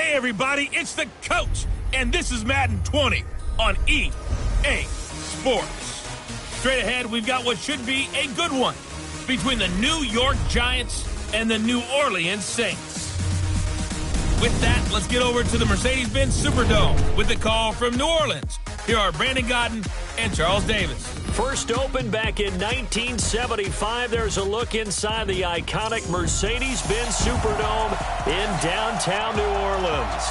Hey everybody, it's the coach, and this is Madden 20 on EA Sports. Straight ahead, we've got what should be a good one between the New York Giants and the New Orleans Saints. With that, let's get over to the Mercedes-Benz Superdome with a call from New Orleans. Here are Brandon Godden and Charles Davis. First opened back in 1975, there's a look inside the iconic Mercedes-Benz Superdome in downtown New Orleans.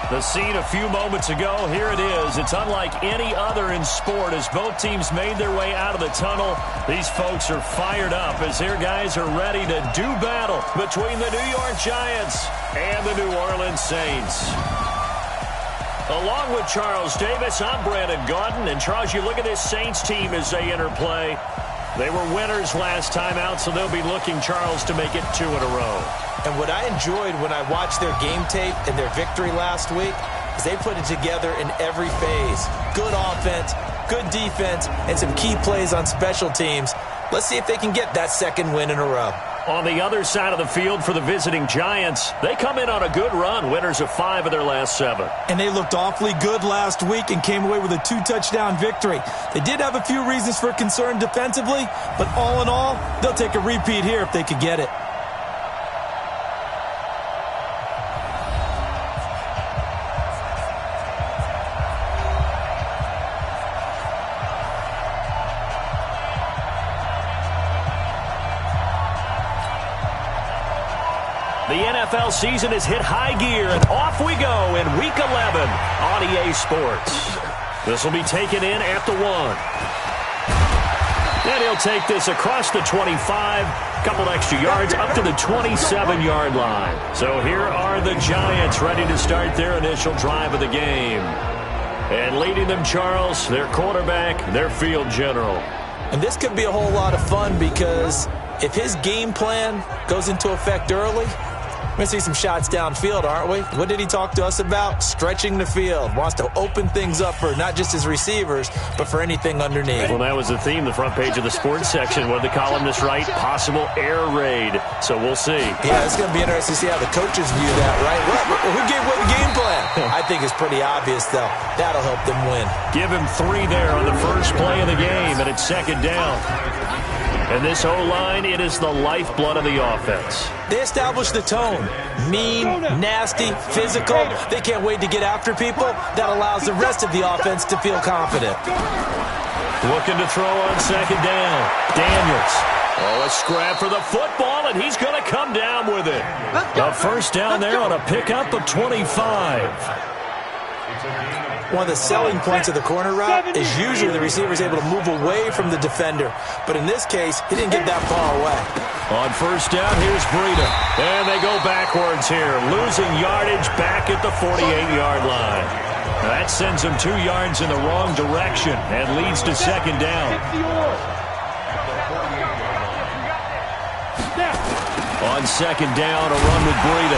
The scene a few moments ago, here it is. It's unlike any other in sport as both teams made their way out of the tunnel. These folks are fired up as their guys are ready to do battle between the New York Giants and the New Orleans Saints. Along with Charles Davis, I'm Brandon Godden. And Charles, you look at this Saints team as they enter play. They were winners last time out, so they'll be looking, Charles, to make it 2 in a row. And what I enjoyed when I watched their game tape and their victory last week is they put it together in every phase. Good offense, good defense, and some key plays on special teams. Let's see if they can get that second win in a row. On the other side of the field for the visiting Giants, they come in on a good run, winners of 5 of their last 7. And they looked awfully good last week and came away with a 2-touchdown victory. They did have a few reasons for concern defensively, but all in all, they'll take a repeat here if they could get it. The NFL season has hit high gear, and off we go in Week 11 on EA Sports. This will be taken in at the 1. And he'll take this across the 25, couple extra yards, up to the 27-yard line. So here are the Giants ready to start their initial drive of the game. And leading them, Charles, their quarterback, their field general. And this could be a whole lot of fun because if his game plan goes into effect early, we're going to see some shots downfield, aren't we? What did he talk to us about? Stretching the field. Wants to open things up for not just his receivers, but for anything underneath. Well, that was the theme, the front page of the sports section. What did the columnists write? Possible air raid. So we'll see. Yeah, it's going to be interesting to see how the coaches view that, right? Who gave what the game plan? I think it's pretty obvious, though. That'll help them win. Give him 3 there on the first play of the game, and it's second down. And this O-line, it is the lifeblood of the offense. They established the tone. Mean, nasty, physical. They can't wait to get after people. That allows the rest of the offense to feel confident. Looking to throw on second down. Daniels. Oh, a scrap for the football, and he's going to come down with it. A first down there on a pickup of 25. One of the selling points of the corner route is usually the receiver is able to move away from the defender. But in this case, he didn't get that far away. On first down, here's Breida. And they go backwards here, losing yardage back at the 48-yard line. That sends them 2 yards in the wrong direction and leads to second down. On second down, a run with Breida.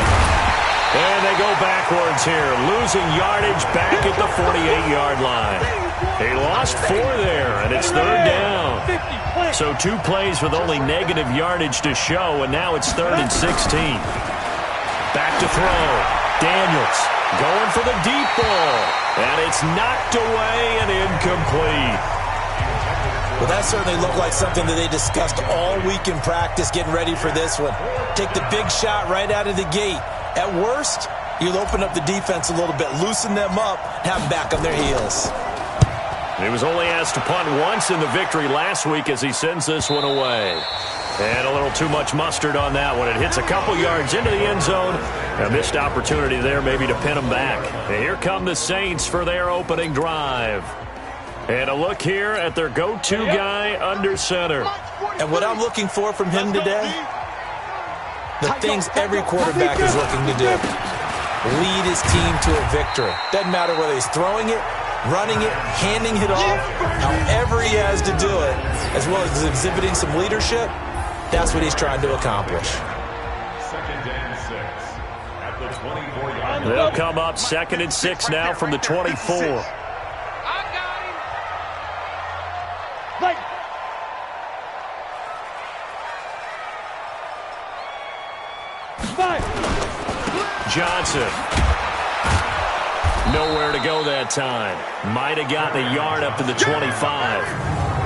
And they go backwards here, losing yardage back at the 48-yard line. They lost 4 there, and it's third down. So 2 plays with only negative yardage to show, and now it's 3rd and 16. Back to throw. Daniels going for the deep ball, and it's knocked away and incomplete. Well, that certainly looked like something that they discussed all week in practice, getting ready for this one. Take the big shot right out of the gate. At worst, you'll open up the defense a little bit, loosen them up, and have them back on their heels. He was only asked to punt once in the victory last week as he sends this one away. And a little too much mustard on that one. It hits a couple yards into the end zone. A missed opportunity there maybe to pin them back. And here come the Saints for their opening drive. And a look here at their go-to guy under center. And what I'm looking for from him today, the things every quarterback is looking to do. Lead his team to a victory. Doesn't matter whether he's throwing it, running it, handing it off, however he has to do it, as well as exhibiting some leadership, that's what he's trying to accomplish. Second and 6 at the 24-yard line. They'll come up 2nd and 6 now from the 24. Johnson Nowhere to go that time. Might have gotten a yard up to the 25.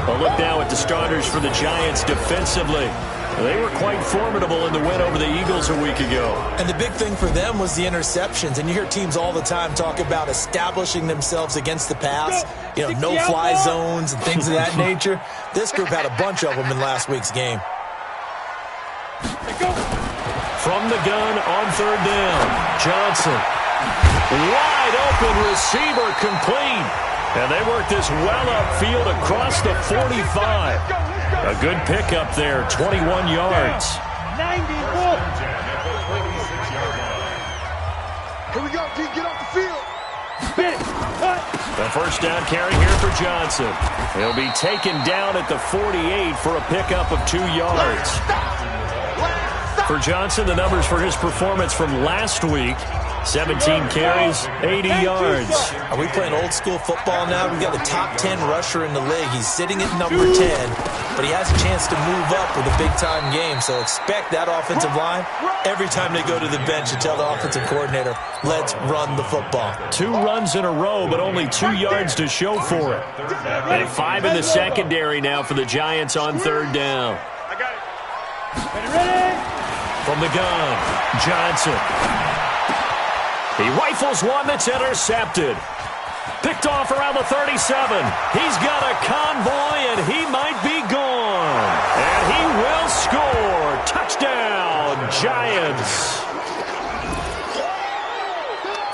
But look now at the starters for the Giants defensively. They were quite formidable in the win over the Eagles a week ago. And the big thing for them was the interceptions. And you hear teams all the time talk about establishing themselves against the pass. You know, no-fly zones and things of that nature. This group had a bunch of them in last week's game. From the gun on third down, Johnson. Wide open receiver complete. And they work this well upfield across the 45. A good pickup there, 21 yards. 94. Here we go, D, get off the field. The first down carry here for Johnson. He'll be taken down at the 48 for a pickup of 2 yards. For Johnson, the numbers for his performance from last week: 17 carries, 80 yards. Are we playing old school football now? We've got the top 10 rusher in the league. He's sitting at number 10, but he has a chance to move up with a big-time game. So expect that offensive line every time they go to the bench and tell the offensive coordinator, let's run the football. 2 runs in a row, but only 2 yards to show for it. And 5 in the secondary now for the Giants on third down. I got it. Ready? From the gun, Johnson. He rifles one that's intercepted. Picked off around the 37. He's got a convoy, and he might be gone. And he will score. Touchdown, Giants.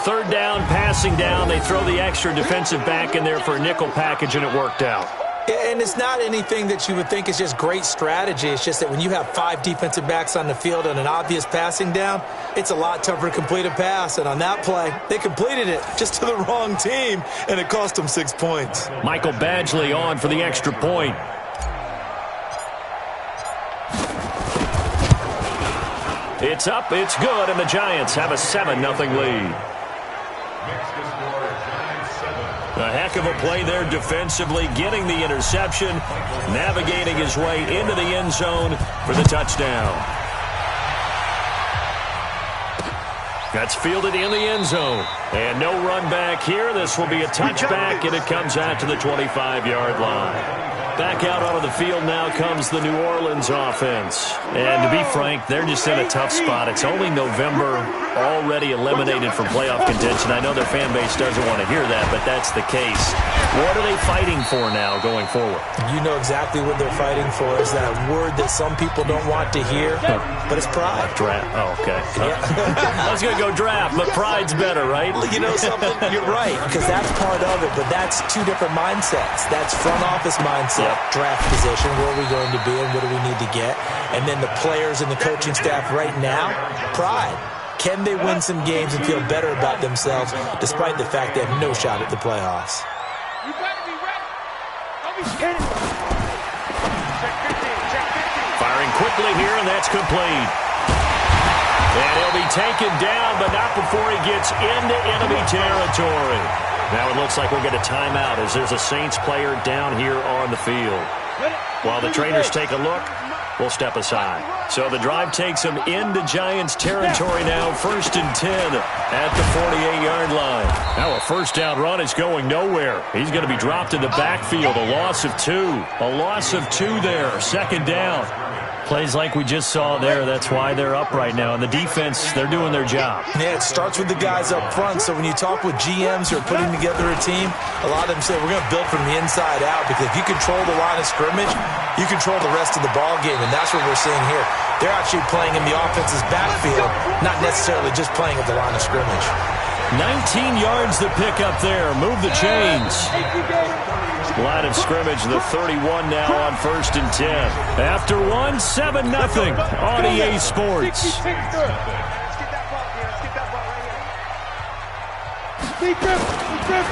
Third down, passing down. They throw the extra defensive back in there for a nickel package, and it worked out. And it's not anything that you would think is just great strategy. It's just that when you have 5 defensive backs on the field and an obvious passing down, it's a lot tougher to complete a pass. And on that play, they completed it just to the wrong team, and it cost them 6 points. Michael Badgley on for the extra point. It's up, it's good, and the Giants have a 7-0 lead. A heck of a play there defensively, getting the interception, navigating his way into the end zone for the touchdown. That's fielded in the end zone. And no run back here. This will be a touchback, and it comes out to the 25-yard line. Back out onto the field now comes the New Orleans offense. And to be frank, they're just in a tough spot. It's only November, already eliminated from playoff contention. I know their fan base doesn't want to hear that, but that's the case. What are they fighting for now going forward? You know exactly what they're fighting for. Is that word that some people don't want to hear, but it's pride. Draft. Oh, okay. Yeah. I was going to go draft, but pride's better, right? You know something? You're right, because that's part of it, but that's 2 different mindsets. That's front office mindset. Yep. Draft position, where are we going to be and what do we need to get? And then the players and the coaching staff right now, pride. Can they win some games and feel better about themselves despite the fact they have no shot at the playoffs? You better be ready. Don't be scared. Firing quickly here, and that's complete. And he'll be taken down, but not before he gets into enemy territory. Now it looks like we'll get a timeout as there's a Saints player down here on the field. While the trainers take a look, we'll step aside. So the drive takes them into Giants territory now, 1st and 10 at the 48-yard line. Now a first down run is going nowhere. He's going to be dropped in the backfield, a loss of 2. A loss of 2 there, 2nd down. Plays like we just saw there. That's why they're up right now. And the defense, they're doing their job. Yeah, it starts with the guys up front. So when you talk with GMs who are putting together a team, a lot of them say we're going to build from the inside out, because if you control the line of scrimmage, you control the rest of the ball game. And that's what we're seeing here. They're actually playing in the offense's backfield, not necessarily just playing at the line of scrimmage. 19 yards to pick up there. Move the chains. Line of scrimmage, the 31 now on 1st and 10. After 1, 7-0 on EA Sports.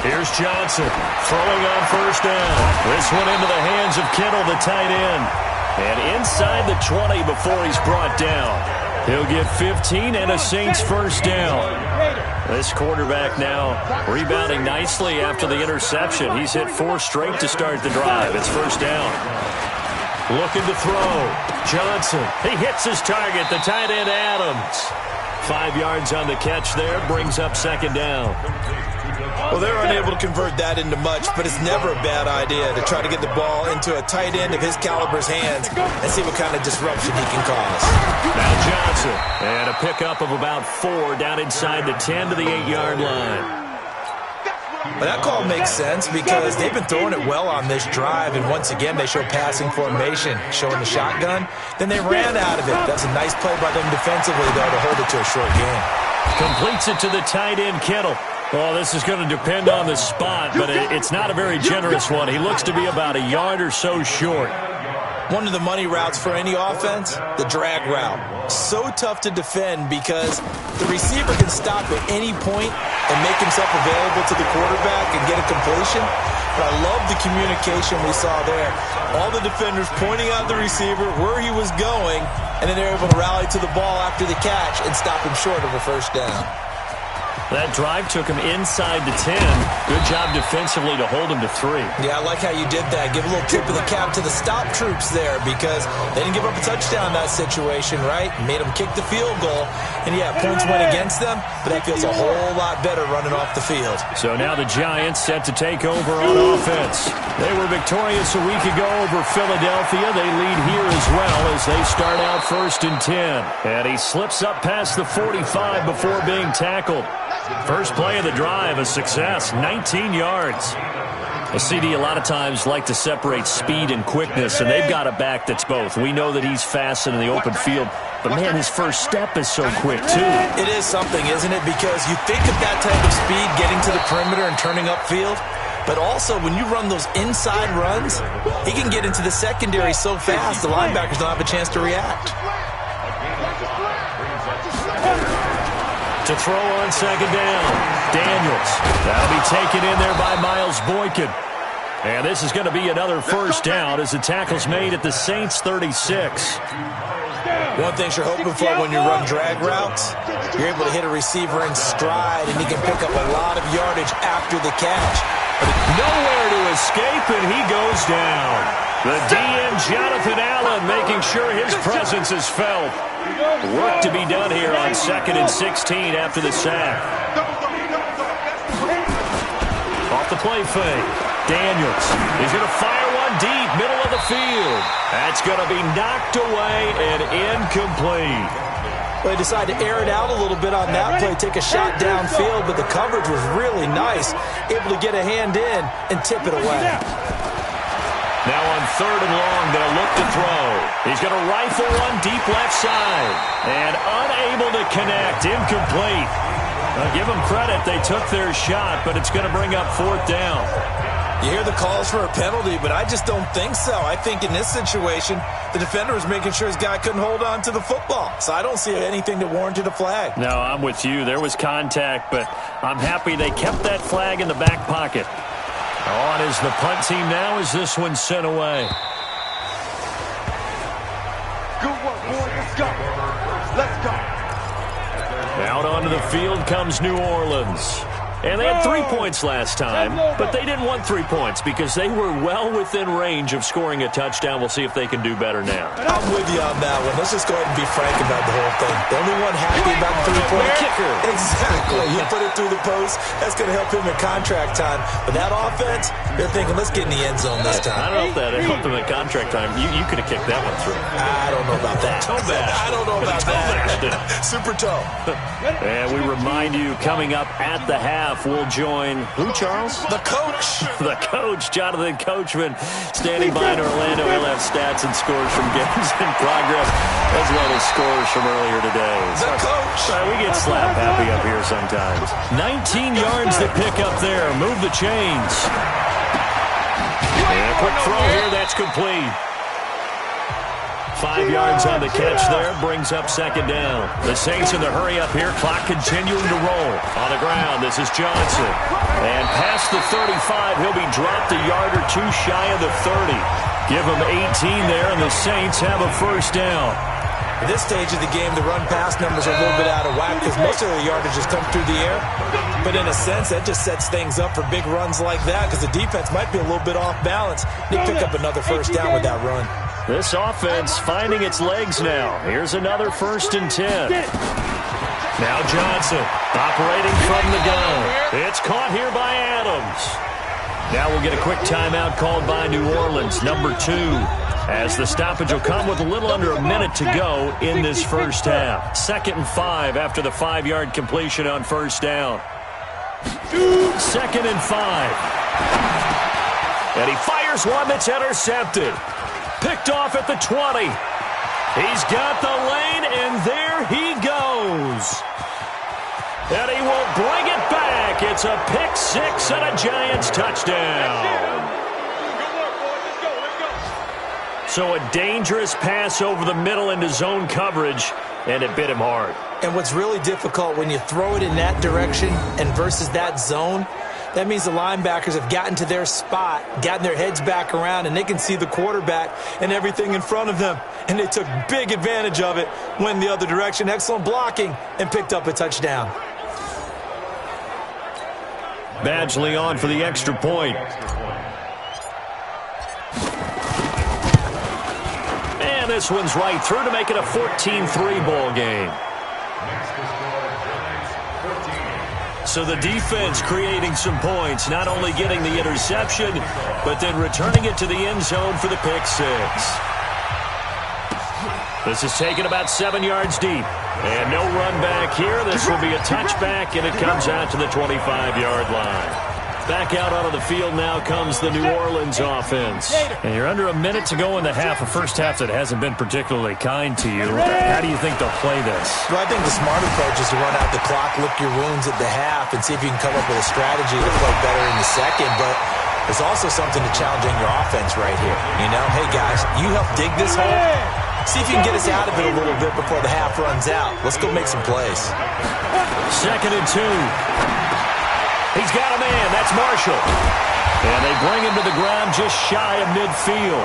Here's Johnson throwing on 1st down. This one into the hands of Kittle, the tight end. And inside the 20 before he's brought down. He'll get 15 and a Saints 1st down. This quarterback now rebounding nicely after the interception. He's hit 4 straight to start the drive. It's 1st down. Looking to throw. Johnson. He hits his target, the tight end Adams. 5 yards on the catch there. Brings up 2nd down. Well, they're unable to convert that into much, but it's never a bad idea to try to get the ball into a tight end of his caliber's hands and see what kind of disruption he can cause. Now Johnson, and a pickup of about 4 down inside the 10 to the 8-yard line. Well, that call makes sense because they've been throwing it well on this drive, and once again they show passing formation, showing the shotgun. Then they ran out of it. That's a nice play by them defensively, though, to hold it to a short game. Completes it to the tight end, Kittle. Well, this is going to depend on the spot, but it's not a very generous one. He looks to be about a yard or so short. One of the money routes for any offense, the drag route. So tough to defend because the receiver can stop at any point and make himself available to the quarterback and get a completion. But I love the communication we saw there. All the defenders pointing out the receiver, where he was going, and then they're able to rally to the ball after the catch and stop him short of a first down. That drive took him inside the 10. Good job defensively to hold him to 3. Yeah, I like how you did that. Give a little tip of the cap to the stop troops there because they didn't give up a touchdown in that situation, right? Made them kick the field goal. And, yeah, points went against them, but that feels a whole lot better running off the field. So now the Giants set to take over on offense. They were victorious a week ago over Philadelphia. They lead here as well as they start out 1st and 10. And he slips up past the 45 before being tackled. First play of the drive, a success, 19 yards. A CD a lot of times like to separate speed and quickness, and they've got a back that's both. We know that he's fast in the open field, but, man, his first step is so quick, too. It is something, isn't it? Because you think of that type of speed getting to the perimeter and turning upfield, but also when you run those inside runs, he can get into the secondary so fast the linebackers don't have a chance to react. To throw on 2nd down, Daniels. That'll be taken in there by Miles Boykin. And this is going to be another first down as the tackle's made at the Saints' 36. One thing you're hoping for when you run drag routes, you're able to hit a receiver in stride, and he can pick up a lot of yardage after the catch. Nowhere to escape, and he goes down. The DN, Jonathan Allen, making sure his presence is felt. Work to be done here on 2nd and 16 after the sack. Off the play fake. Daniels. He's going to fire one deep, middle of the field. That's going to be knocked away and incomplete. Well, they decided to air it out a little bit on that play, take a shot downfield, but the coverage was really nice. Able to get a hand in and tip it away. Now on 3rd and long, they'll look to throw. He's going to rifle one deep left side. And unable to connect. Incomplete. Give them credit. They took their shot, but it's going to bring up 4th down. You hear the calls for a penalty, but I just don't think so. I think in this situation, the defender was making sure his guy couldn't hold on to the football. So I don't see anything that warranted a flag. No, I'm with you. There was contact, but I'm happy they kept that flag in the back pocket. On is the punt team now as this one's sent away. Good work, boy. Let's go. Let's go. Out onto the field comes New Orleans. And they had 3 points last time, but they didn't want 3 points because they were well within range of scoring a touchdown. We'll see if they can do better now. I'm with you on that one. Let's just go ahead and be frank about the whole thing. The only one happy about the three-point kicker. Exactly. He put it through the post. That's going to help him in contract time. But that offense, they're thinking, let's get in the end zone this time. I don't know if that helped him in contract time. You could have kicked that one through. I don't know about that. Toe bash. I don't know about that. Super toe. And we remind you, coming up at the half, we'll join who, Charles? The coach. The coach, Jonathan Coachman, standing by in Orlando. He'll have stats and scores from games in progress, as well as scores from earlier today. The coach. We get slap happy up here sometimes. 19 yards to pick up there. Move the chains. And a quick throw here. That's complete. 5 yards on the catch there, brings up 2nd down. The Saints in the hurry up here, clock continuing to roll. On the ground, this is Johnson. And past the 35, he'll be dropped a yard or 2 shy of the 30. Give him 18 there, and the Saints have a first down. At this stage of the game, the run-pass numbers are a little bit out of whack because most of the yardage has come through the air. But in a sense, that just sets things up for big runs like that because the defense might be a little bit off balance. They pick up another first down with that run. This offense finding its legs now. Here's another 1st and 10. Now Johnson. Operating from the gun. It's caught here by Adams. Now we'll get a quick timeout called by New Orleans, number 2, as the stoppage will come with a little under a minute to go in this first half. 2nd and 5 after the 5-yard completion on first down. 2nd and 5. And he fires one that's intercepted. Picked off at the 20. He's got the lane, and there he goes. And he will bring it back. It's a pick 6 and a Giants touchdown. So a dangerous pass over the middle into zone coverage, and it bit him hard. And what's really difficult when you throw it in that direction and versus that zone, that means the linebackers have gotten to their spot, gotten their heads back around, and they can see the quarterback and everything in front of them. And they took big advantage of it, went the other direction, excellent blocking, and picked up a touchdown. Badgley on for the extra point. And this one's right through to make it a 14-3 ball game. So the defense creating some points, not only getting the interception, but then returning it to the end zone for the pick 6. This is taken about 7 yards deep. And no run back here. This will be a touchback, and it comes out to the 25-yard line. Back out onto the field now comes the New Orleans offense. And you're under a minute to go in the half, a first half that hasn't been particularly kind to you. How do you think they'll play this? Well, I think the smart approach is to run out the clock, lick your wounds at the half, and see if you can come up with a strategy to play better in the second. But there's also something to challenging your offense right here. You know, hey, guys, you help dig this hole. See if you can get us out of it a little bit before the half runs out. Let's go make some plays. 2nd and 2. He's got a man. That's Marshall. And they bring him to the ground just shy of midfield.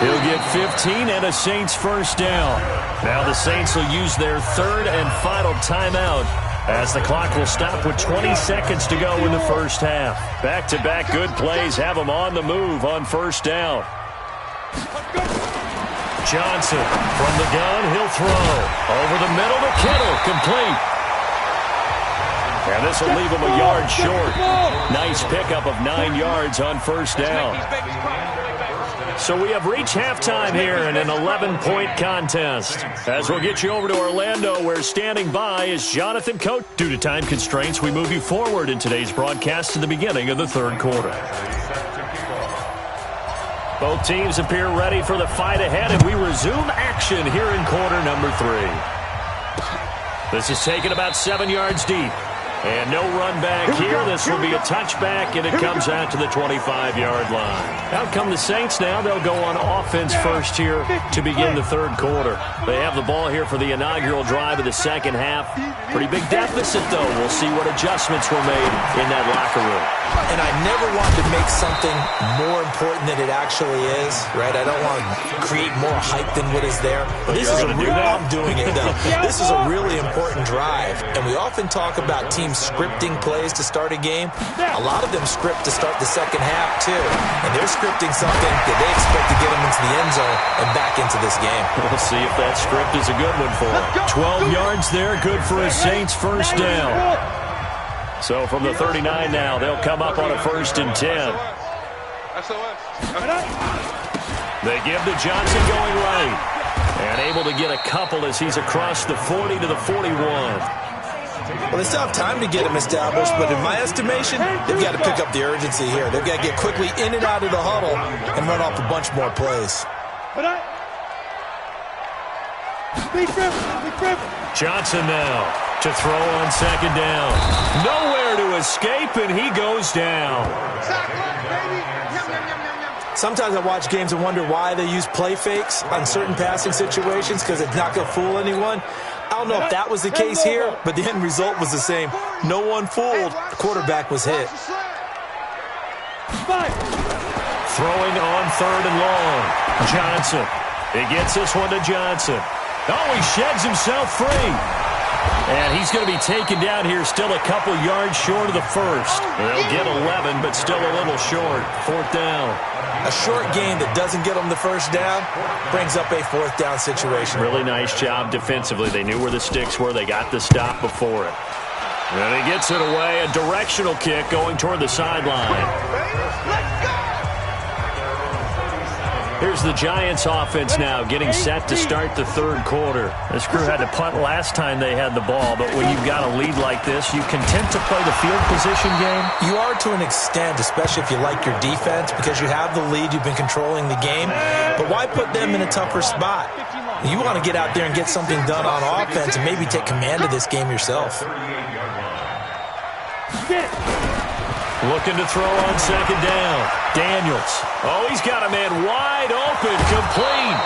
He'll get 15 and a Saints first down. Now the Saints will use their 3rd and final timeout as the clock will stop with 20 seconds to go in the first half. Back-to-back good plays have them on the move on first down. Johnson from the gun. He'll throw. Over the middle to Kittle. Complete. And this will leave him a yard short. Nice pickup of 9 yards on first down. So we have reached halftime here in an 11-point contest. As we'll get you over to Orlando, where standing by is Jonathan Coach. Due to time constraints, we move you forward in today's broadcast to the beginning of the 3rd quarter. Both teams appear ready for the fight ahead, and we resume action here in quarter number 3. This is taken about 7 yards deep. And no run back here. This will be a touchback, and it comes out to the 25-yard line. Out come the Saints now. They'll go on offense first here to begin the 3rd quarter. They have the ball here for the inaugural drive of the second half. Pretty big deficit, though. We'll see what adjustments were made in that locker room. And I never want to make something more important than it actually is, right? I don't want to create more hype than what is there. But this is a real, I'm doing it, though. This is a really important drive. And we often talk about teams scripting plays to start a game. A lot of them script to start the second half, too. And they're scripting something that they expect to get them into the end zone and back into this game. We'll see if that script is a good one for them. 12 yards there, good for a Saints first down. So from the 39 now, they'll come up on a 1st and 10. They give to Johnson going right. And able to get a couple as he's across the 40 to the 41. Well, they still have time to get him established, but in my estimation, they've got to pick up the urgency here. They've got to get quickly in and out of the huddle and run off a bunch more plays. Johnson now to throw on second down. Nowhere to escape, and he goes down. Sometimes I watch games and wonder why they use play fakes on certain passing situations because it's not going to fool anyone. I don't know if that was the case here, but the end result was the same. No one fooled. The quarterback was hit. Throwing on 3rd and long. Johnson. He gets this one to Johnson. Oh, he sheds himself free. And he's going to be taken down here still a couple yards short of the 1st. They'll get 11, but still a little short. 4th down. A short gain that doesn't get them the first down brings up a 4th down situation. Really nice job defensively. They knew where the sticks were. They got the stop before it. And he gets it away, a directional kick going toward the sideline. Here's the Giants offense now getting set to start the third quarter. This crew had to punt last time they had the ball, but when you've got a lead like this, you content to play the field position game? You are to an extent, especially if you like your defense, because you have the lead, you've been controlling the game. But why put them in a tougher spot? You want to get out there and get something done on offense and maybe take command of this game yourself. Looking to throw on second down. Daniels. Oh, he's got a man wide open, complete.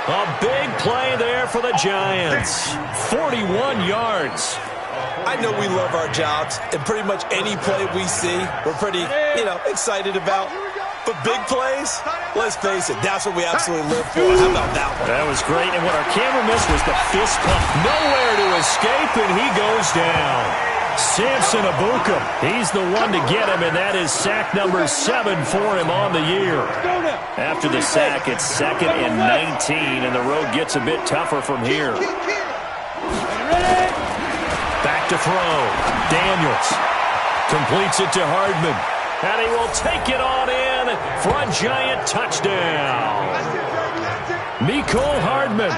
A big play there for the Giants. 41 yards. I know we love our jobs, and pretty much any play we see, we're pretty, excited about. But big plays, let's face it, that's what we absolutely live for. How about that one? That was great, and what our camera missed was the fist pump. Nowhere to escape, and he goes down. Samson Abuka, he's the one to get him, and that is sack number 7 for him on the year. After the sack, it's 2nd and 19, and the road gets a bit tougher from here. Back to throw. Daniels completes it to Hardman, and he will take it on in for a Giant touchdown. Mecole Hardman,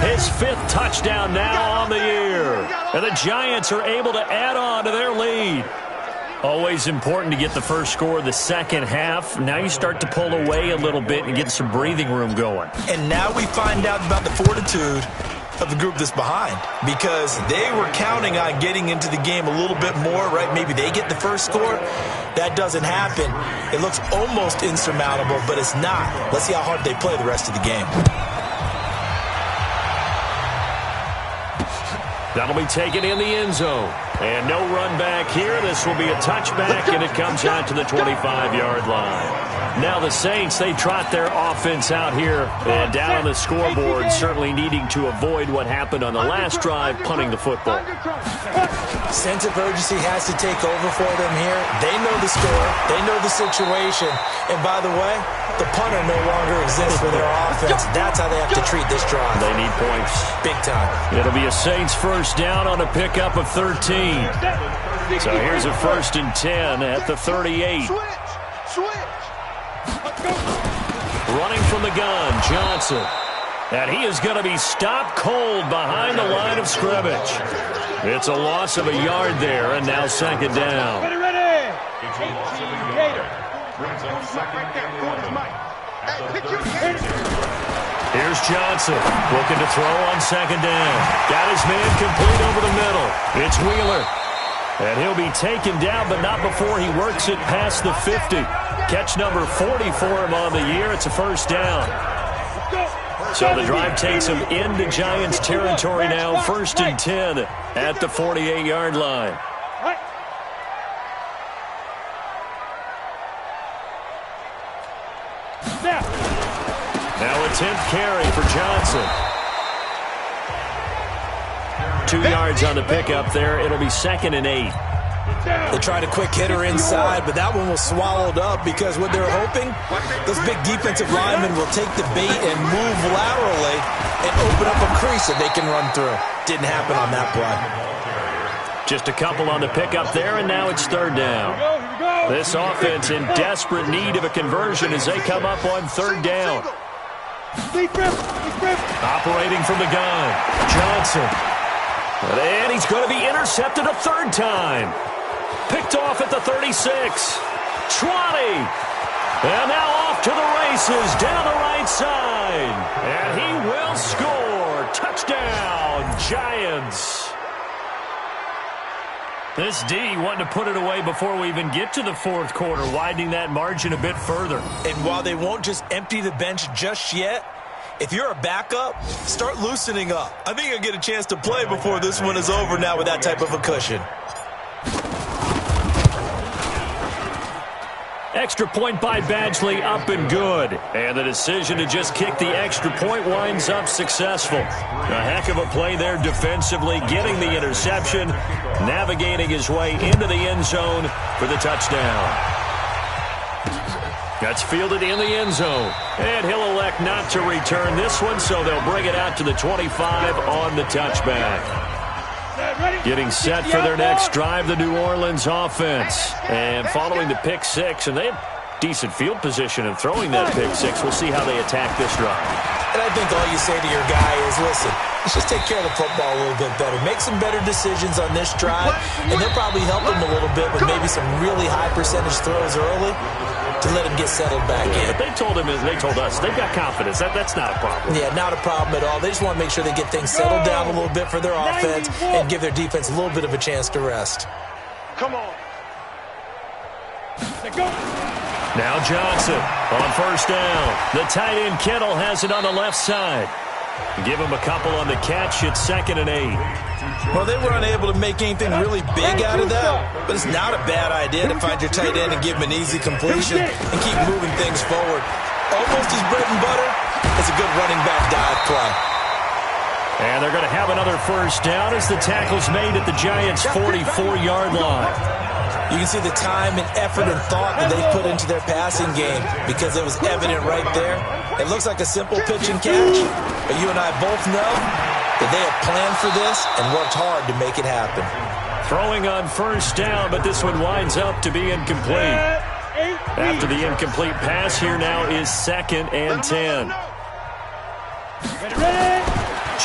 his 5th touchdown now on the year. And the Giants are able to add on to their lead. Always important to get the first score of the second half. Now you start to pull away a little bit and get some breathing room going. And now we find out about the fortitude of the group that's behind, because they were counting on getting into the game a little bit more, right? Maybe they get the first score. That doesn't happen. It looks almost insurmountable, but it's not. Let's see how hard they play the rest of the game. That'll be taken in the end zone. And no run back here. This will be a touchback, and it comes out to the 25-yard line. Now the Saints, they trot their offense out here and down on the scoreboard, certainly needing to avoid what happened on the last drive, punting the football. Sense of urgency has to take over for them here. They know the score. They know the situation. And by the way, the punter no longer exists for their offense. That's how they have to treat this drive. They need points. Big time. It'll be a Saints first down on a pickup of 13. So here's a 1st and 10 at the 38. Running from the gun, Johnson. And he is going to be stopped cold behind the line of scrimmage. It's a loss of a yard there, and now 2nd down. Here's Johnson looking to throw on 2nd down. Got his man complete over the middle. It's Wheeler. And he'll be taken down, but not before he works it past the 50. Catch number 40 for him on the year. It's a 1st down. So the drive takes him into Giants territory now. 1st and 10 at the 48-yard line. Now a 10th carry for Johnson. 2 yards on the pickup there. It'll be 2nd and 8. They tried a quick hitter inside, but that one was swallowed up because what they're hoping, those big defensive linemen will take the bait and move laterally and open up a crease that they can run through. Didn't happen on that play. Just a couple on the pickup there, and now it's 3rd down. This offense in desperate need of a conversion as they come up on 3rd down. Operating from the gun, Johnson. And he's going to be intercepted a 3rd time. Picked off at the 36. 20. And now off to the races down the right side. And he will score. Touchdown, Giants. This D wanting to put it away before we even get to the 4th quarter, widening that margin a bit further. And while they won't just empty the bench just yet, if you're a backup, start loosening up. I think you'll get a chance to play before this one is over now with that type of a cushion. Extra point by Badgley, up and good. And the decision to just kick the extra point winds up successful. A heck of a play there defensively, getting the interception, navigating his way into the end zone for the touchdown. That's fielded in the end zone. And he'll elect not to return this one, so they'll bring it out to the 25 on the touchback. Getting set for their next drive, the New Orleans offense. And following the pick six, and they have decent field position in throwing that pick six. We'll see how they attack this drive. And I think all you say to your guy is, listen, let's just take care of the football a little bit better. Make some better decisions on this drive, and they'll probably help him a little bit with maybe some really high percentage throws early to let him get settled back in. But they told us, they've got confidence. That's not a problem. Yeah, not a problem at all. They just want to make sure they get things settled down a little bit for their offense and give their defense a little bit of a chance to rest. Come on. Let's go. Now Johnson on first down. The tight end Kittle has it on the left side. Give him a couple on the catch. It's 2nd and 8. Well, they were unable to make anything really big out of that, but it's not a bad idea to find your tight end and give him an easy completion and keep moving things forward. Almost as bread and butter as a good running back dive play. And they're going to have another first down as the tackle's made at the Giants' 44-yard line. You can see the time and effort and thought that they put into their passing game because it was evident right there. It looks like a simple pitch and catch, but you and I both know that they have planned for this and worked hard to make it happen. Throwing on first down, but this one winds up to be incomplete. After the incomplete pass, here now is 2nd and 10.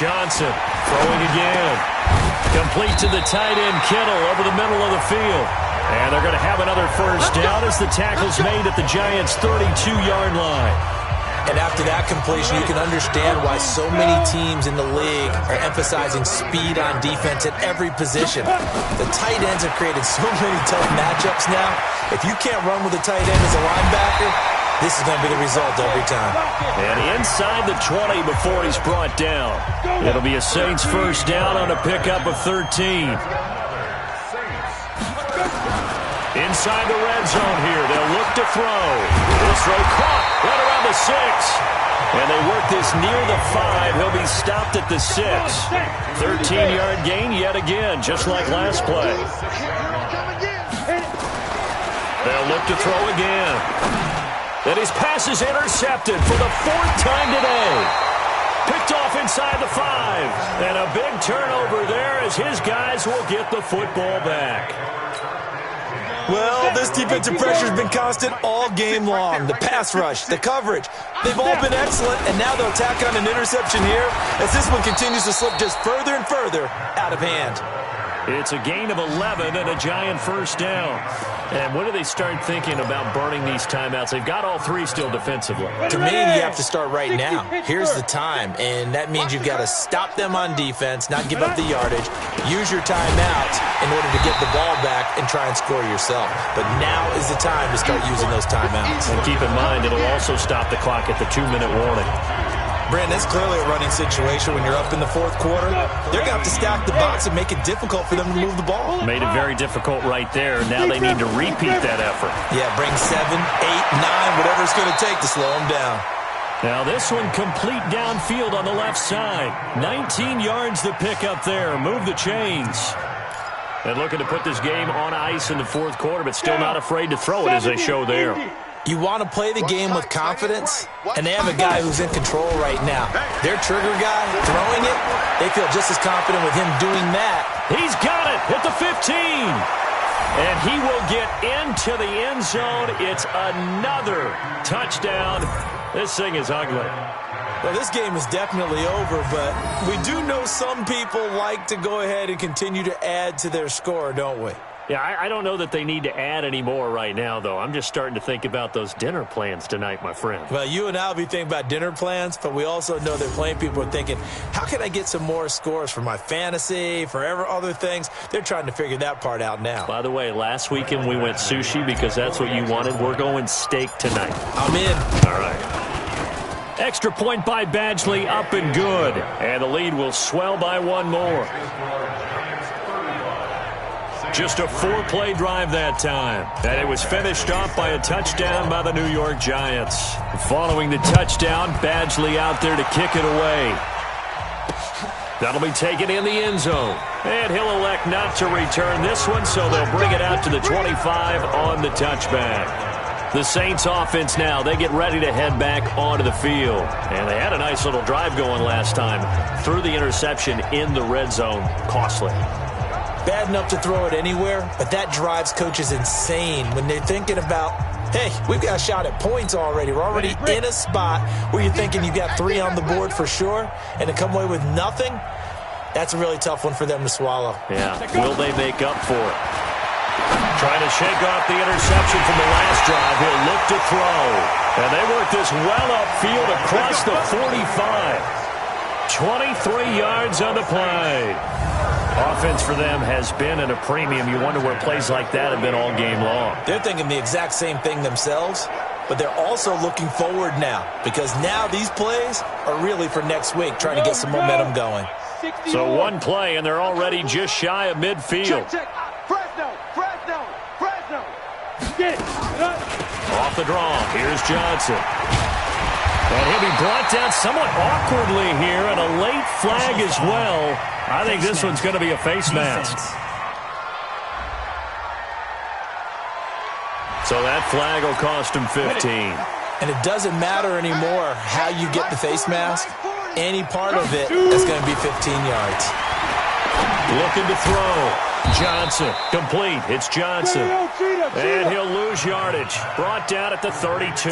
Johnson throwing again. Complete to the tight end Kittle over the middle of the field. And they're going to have another first down as the tackle's made at the Giants' 32-yard line. And after that completion, you can understand why so many teams in the league are emphasizing speed on defense at every position. The tight ends have created so many tough matchups now. If you can't run with a tight end as a linebacker, this is going to be the result every time. And inside the 20 before he's brought down. It'll be a Saints first down on a pickup of 13. Inside the red zone here, they'll look to throw. This throw caught right around the 6. And they work this near the 5. He'll be stopped at the 6. 13-yard gain yet again, just like last play. They'll look to throw again. And his pass is intercepted for the 4th time today. Picked off inside the 5. And a big turnover there as his guys will get the football back. Well, this defensive pressure has been constant all game long. The pass rush, the coverage, they've all been excellent, and now they'll tack on an interception here as this one continues to slip just further and further out of hand. It's a gain of 11 and a Giant first down. And when do they start thinking about burning these timeouts? They've got all 3 still defensively. To me, you have to start right now. Here's the time, and that means you've got to stop them on defense, not give up the yardage, use your timeouts in order to get the ball back and try and score yourself. But now is the time to start using those timeouts. And keep in mind, it'll also stop the clock at the 2-minute warning. Brandon, it's clearly a running situation when you're up in the 4th quarter. They're going to have to stack the box and make it difficult for them to move the ball. Made it very difficult right there. Now they need to repeat that effort. Yeah, bring 7, 8, 9, whatever it's going to take to slow them down. Now this one complete downfield on the left side. 19 yards to pick up there. Move the chains. And looking to put this game on ice in the 4th quarter, but still not afraid to throw it as they show there. You want to play the game with confidence, and they have a guy who's in control right now. Their trigger guy, throwing it, they feel just as confident with him doing that. He's got it at the 15. And he will get into the end zone. It's another touchdown. This thing is ugly. Well, this game is definitely over, but we do know some people like to go ahead and continue to add to their score, don't we? Yeah, I don't know that they need to add any more right now, though. I'm just starting to think about those dinner plans tonight, my friend. Well, you and I will be thinking about dinner plans, but we also know that playing people are thinking, how can I get some more scores for my fantasy, for other things? They're trying to figure that part out now. By the way, last weekend we went sushi because that's what you wanted. We're going steak tonight. I'm in. All right. Extra point by Badgley, up and good. And the lead will swell by 1 more. Just a 4-play drive that time. And it was finished off by a touchdown by the New York Giants. Following the touchdown, Badgley out there to kick it away. That'll be taken in the end zone. And he'll elect not to return this one, so they'll bring it out to the 25 on the touchback. The Saints offense now, they get ready to head back onto the field. And they had a nice little drive going last time. Threw the interception in the red zone. Costly. Bad enough to throw it anywhere, but that drives coaches insane when they're thinking about, hey, we've got a shot at points already. We're already in a spot where you're thinking you've got 3 on the board for sure, and to come away with nothing, that's a really tough one for them to swallow. Yeah, will they make up for it? Trying to shake off the interception from the last drive. He'll look to throw. And they work this well upfield across the 45. 23 yards on the play. Offense for them has been at a premium. You wonder where plays like that have been all game long. They're thinking the exact same thing themselves, but they're also looking forward now because now these plays are really for next week, trying to get some momentum going. So one play, and they're already just shy of midfield. Off the draw, here's Johnson. And he'll be brought down somewhat awkwardly here, and a late flag as well. I think this one's going to be a face mask. So that flag will cost him 15. And it doesn't matter anymore how you get the face mask. Any part of it is going to be 15 yards. Looking to throw. Johnson, complete. It's Johnson. And he'll lose yardage. Brought down at the 32.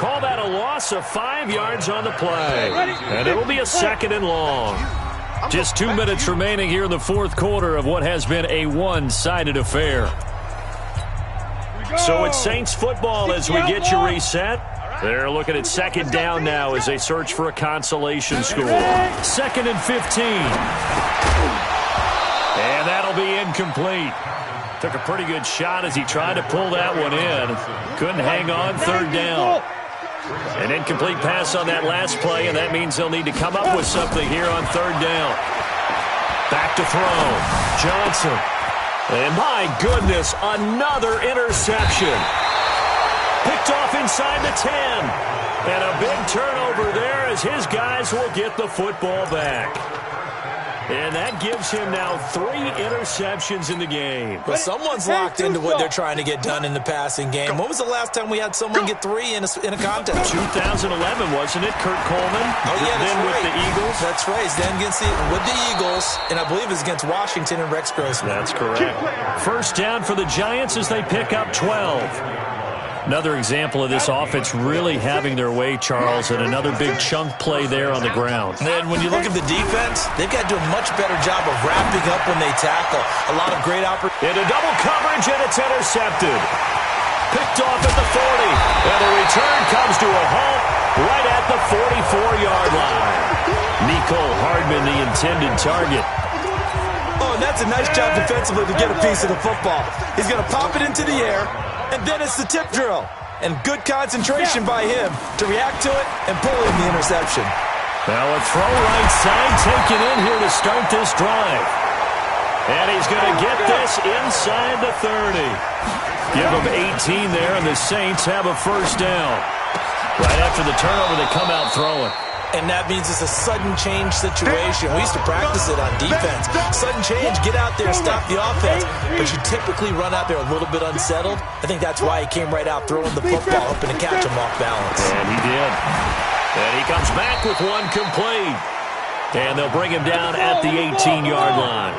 Call that a loss of 5 yards on the play. And it'll be a 2nd and long. Just 2 minutes remaining here in the fourth quarter of what has been a one-sided affair. So it's Saints football as we get you reset. They're looking at 2nd down now as they search for a consolation score. 2nd and 15. And that'll be incomplete. Took a pretty good shot as he tried to pull that one in. Couldn't hang on 3rd down. An incomplete pass on that last play, and that means they'll need to come up with something here on 3rd down. Back to throw. Johnson. And my goodness, another interception. Picked off inside the 10. And a big turnover there as his guys will get the football back. And that gives him now 3 interceptions in the game. But someone's locked into what they're trying to get done in the passing game. When was the last time we had someone get 3 in a contest? 2011, wasn't it? Kurt Coleman? Oh, yeah, that's then right. With the Eagles? That's right. Then against with the Eagles, and I believe it's against Washington and Rex Grossman. That's correct. 1st down for the Giants as they pick up 12. Another example of this offense really having their way, Charles, and another big chunk play there on the ground. And when you look at the defense, they've got to do a much better job of wrapping up when they tackle. A lot of great opportunities. Into double coverage, and it's intercepted. Picked off at the 40. And the return comes to a halt right at the 44-yard line. Nicole Hardman, the intended target. Oh, and that's a nice job defensively to get a piece of the football. He's going to pop it into the air. And then it's the tip drill. And good concentration by him to react to it and pull in the interception. Now a throw right side taken in here to start this drive. And he's going to get this inside the 30. Give him 18 there, and the Saints have a 1st down. Right after the turnover, they come out throwing. And that means it's a sudden change situation. We used to practice it on defense. Sudden change, get out there, stop the offense. But you typically run out there a little bit unsettled. I think that's why he came right out throwing the football, hoping to catch him off balance. And he did. And he comes back with one complete. And they'll bring him down at the 18-yard line.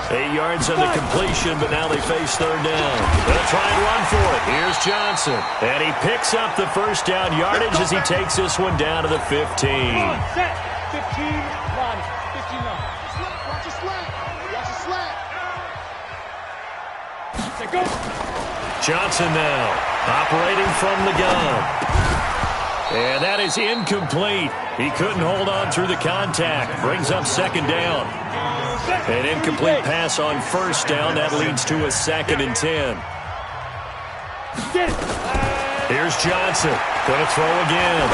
8 yards on the completion, but now they face 3rd down. They'll try and run for it. Here's Johnson. And he picks up the 1st down yardage as he takes this one down to the 15. 15, line, 15 line. Watch a slant. Watch a slant. Go. Johnson now operating from the gun. And that is incomplete. He couldn't hold on through the contact. Brings up 2nd down. An incomplete pass on 1st down. That leads to a 2nd and 10. Here's Johnson. Going to throw again.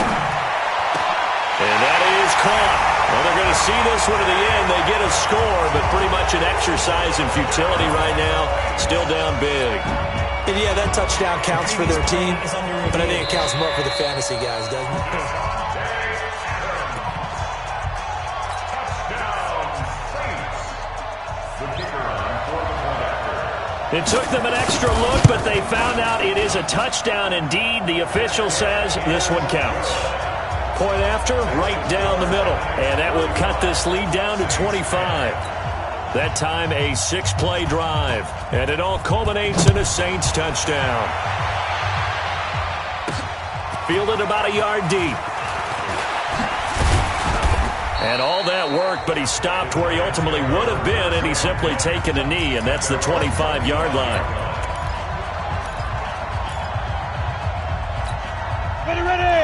And that is caught. Well, they're going to see this one to the end. They get a score, but pretty much an exercise in futility right now. Still down big. And yeah, that touchdown counts for their team, but I think it counts more for the fantasy guys, doesn't it? It took them an extra look, but they found out it is a touchdown indeed. The official says this one counts. Point after, right down the middle. And that will cut this lead down to 25. That time a 6-play drive. And it all culminates in a Saints touchdown. Fielded about a yard deep. And all that work, but he stopped where he ultimately would have been, and he's simply taken a knee, and that's the 25-yard line.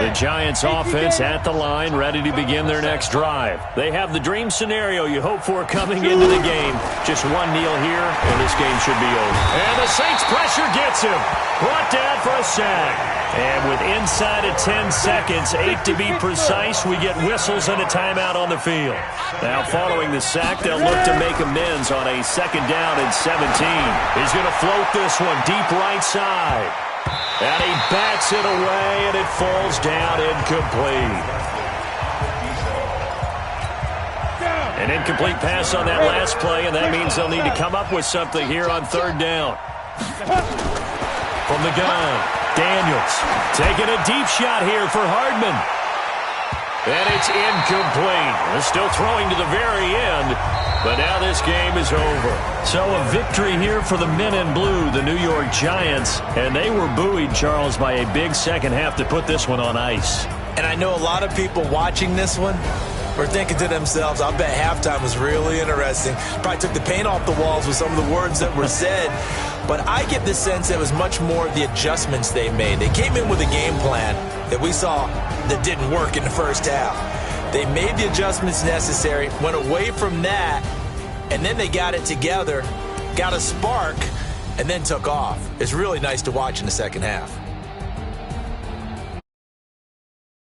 The Giants offense at the line, ready to begin their next drive. They have the dream scenario you hope for coming into the game. Just one kneel here, and this game should be over. And the Saints pressure gets him. Brought down for a sack. And with inside of 10 seconds, 8 to be precise, we get whistles and a timeout on the field. Now following the sack, they'll look to make amends on a 2nd down and 17. He's going to float this one deep right side. And he bats it away, and it falls down incomplete. An incomplete pass on that last play, and that means they'll need to come up with something here on 3rd down. From the gun, Daniels taking a deep shot here for Hardman. And it's incomplete. They're still throwing to the very end, but now this game is over. So a victory here for the men in blue, the New York Giants, and they were buoyed, Charles, by a big second half to put this one on ice. And I know a lot of people watching this one were thinking to themselves, I bet halftime was really interesting. Probably took the paint off the walls with some of the words that were said. But I get the sense it was much more the adjustments they made. They came in with a game plan that we saw that didn't work in the first half. They made the adjustments necessary, went away from that, and then they got it together, got a spark, and then took off. It's really nice to watch in the second half.